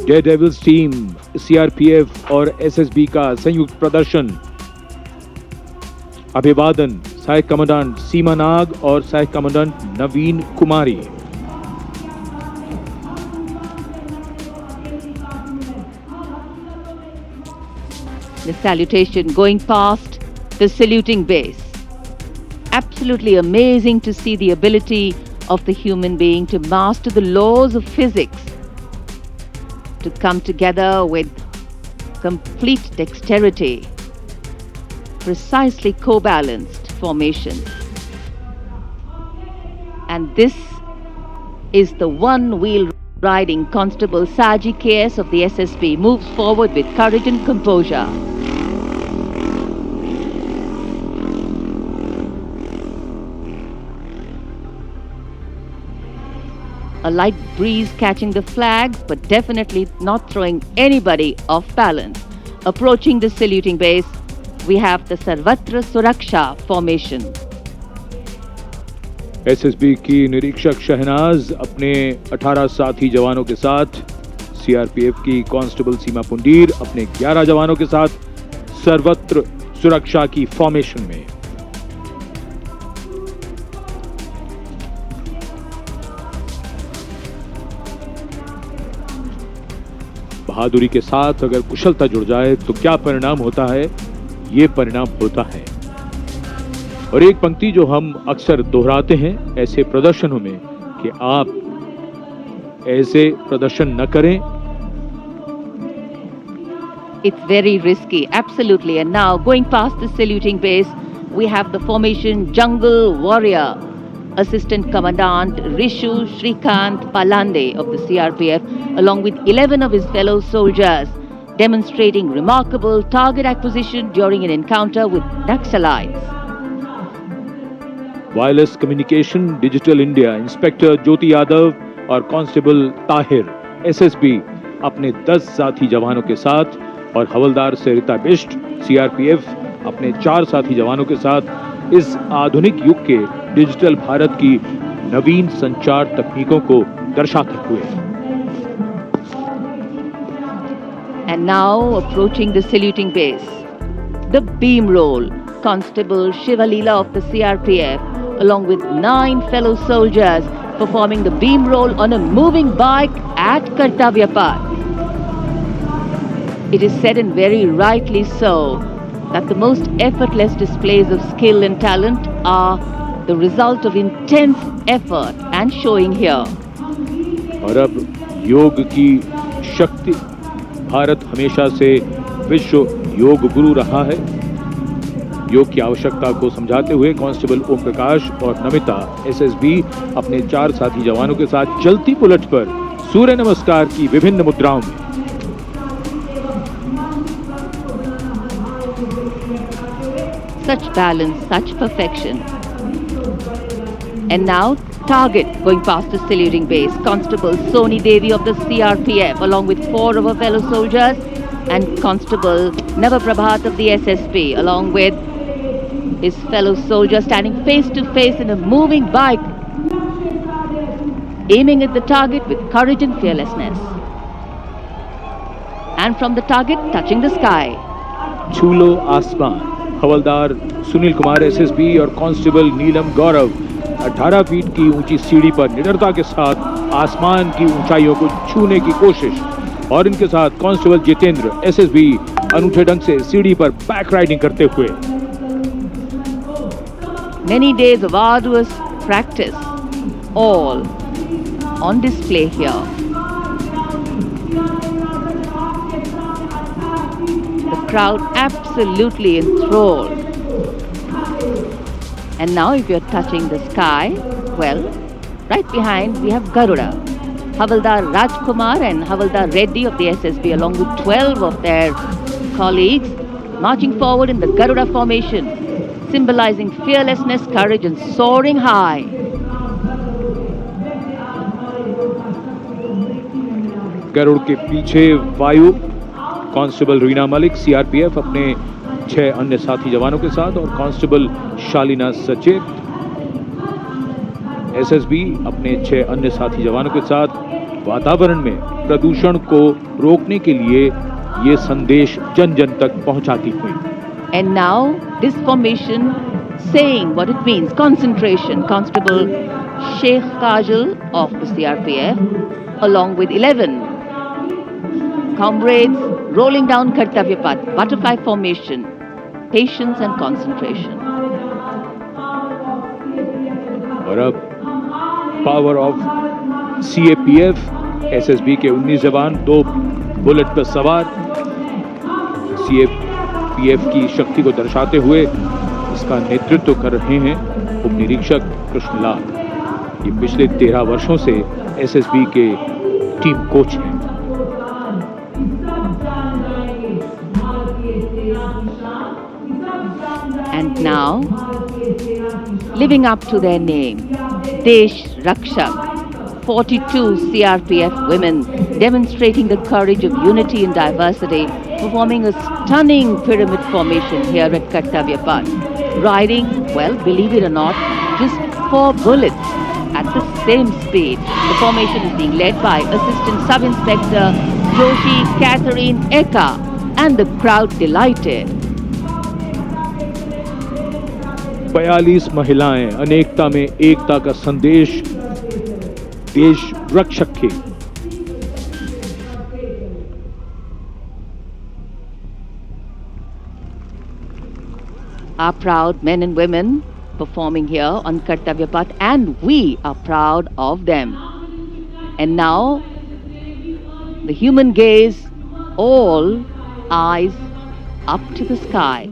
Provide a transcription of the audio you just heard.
Daredevils team, CRPF और SSB का संयुक्त प्रदर्शन। अभिवादन सहायक कमांडेंट सीमा नाग और सहायक commandant Naveen Kumari. The salutation going past the saluting base. Absolutely amazing to see the ability of the human being to master the laws of physics, to come together with complete dexterity, precisely co-balanced formation. And this is the one-wheel riding Constable Saji KS of the SSB moves forward with courage and composure. A light breeze catching the flag, but definitely not throwing anybody off balance. Approaching the saluting base, we have the Sarvatra Suraksha formation. SSB की निरीक्षक शहनाज अपने 18 साथी जवानों के साथ, CRPF की constable सीमा पुंडीर अपने 11 जवानों के साथ सर्वत्र सुरक्षा की फॉर्मेशन में। बहादुरी के साथ अगर कुशलता जुड़ जाए तो क्या परिणाम होता है, ये परिणाम होता है। और एक पंक्ति जो हम अक्सर दोहराते हैं ऐसे प्रदर्शनों में कि आप ऐसे प्रदर्शन न करें। It's very risky, absolutely. And now going past the saluting base, we have the formation Jungle Warrior. Assistant Commandant Rishu Shrikant Palande of the CRPF, along with 11 of his fellow soldiers, demonstrating remarkable target acquisition during an encounter with Naxalites. Wireless communication digital India inspector Jyoti Yadav और constable Tahir SSB अपने 10 साथी जवानों के साथ और हवलदार सरिता Bisht CRPF अपने 4 साथी जवानों के साथ इस आधुनिक युग के डिजिटल भारत की नवीन संचार तकनीकों को दर्शाते हुए। And now approaching the saluting base, the beam roll, Constable Shivalila of the CRPF, along with 9 fellow soldiers, performing the beam roll on a moving bike at Kartavya Path. It is said, and very rightly so, that the most effortless displays of skill and talent are the result of intense effort and showing here. और अब योग की शक्ति, भारत हमेशा से विश्व योग गुरु रहा है। योग की आवश्यकता को समझाते हुए कांस्टेबल ओम प्रकाश और नमिता एसएसबी अपने 4 साथी जवानों के साथ चलती बुलेट पर सूर्य नमस्कार की विभिन्न मुद्राओं में। Such balance, such perfection. And now target going past the saluting base, Constable Soni Devi of the CRPF, along with 4 of her fellow soldiers, and Constable Navaprabhat of the SSB, along with his fellow soldier, standing face to face in a moving bike, aiming at the target with courage and fearlessness. And from the target, touching the sky. छूलो आसमान, हवलदार Sunil Kumar SSB और constable नीलम गौरव 18 feet की ऊंची सीढ़ी पर निडरता के साथ आसमान की ऊंचाइयों को छूने की कोशिश, और इनके साथ कांस्टेबल जितेंद्र एसएसबी अनूठे ढंग से सीढ़ी पर बैक राइडिंग करते हुए। Many days of arduous practice, all on display here. The crowd absolutely enthralled. And now if you're touching the sky, well, right behind we have Garuda. Havaldar Rajkumar and Havaldar Reddy of the SSB, along with 12 of their colleagues, marching forward in the Garuda formation, symbolizing fearlessness, courage and soaring high. Garuda के पीछे वायु constable Reena Malik CRPF अपने 6 अन्य साथी जवानों के साथ, और कांस्टेबल शालिना सचेत एसएसबी अपने 6 अन्य साथी जवानों के साथ वातावरण में प्रदूषण को रोकने के लिए ये संदेश जन जन तक पहुंचाती हुई। And now this formation saying what it means, concentration. Constable Sheikh Kajal of the CRPF along with 11 comrades rolling down Kartavya Path, butterfly formation, patience and concentration. और अब पावर ऑफ CAPF, SSB के 19 जवान 2 bullet पर सवार CAPF की शक्ति को दर्शाते हुए इसका नेतृत्व कर रहे हैं उप निरीक्षक कृष्णलाल। ये पिछले 13 वर्षों से SSB के टीम कोच हैं। And now, living up to their name, Desh Rakshak, 42 CRPF women demonstrating the courage of unity in diversity, performing a stunning pyramid formation here at Kartavya Path. Riding, well, believe it or not, just 4 bullets at the same speed. The formation is being led by Assistant Sub-Inspector Joshi Catherine Eka, and the crowd delighted. 42 महिलाएं अनेकता में एकता का संदेश देश रक्षक के। Our proud men and women performing here on Kartavya Path, and we are proud of them. And now the human gaze, all eyes up to the sky.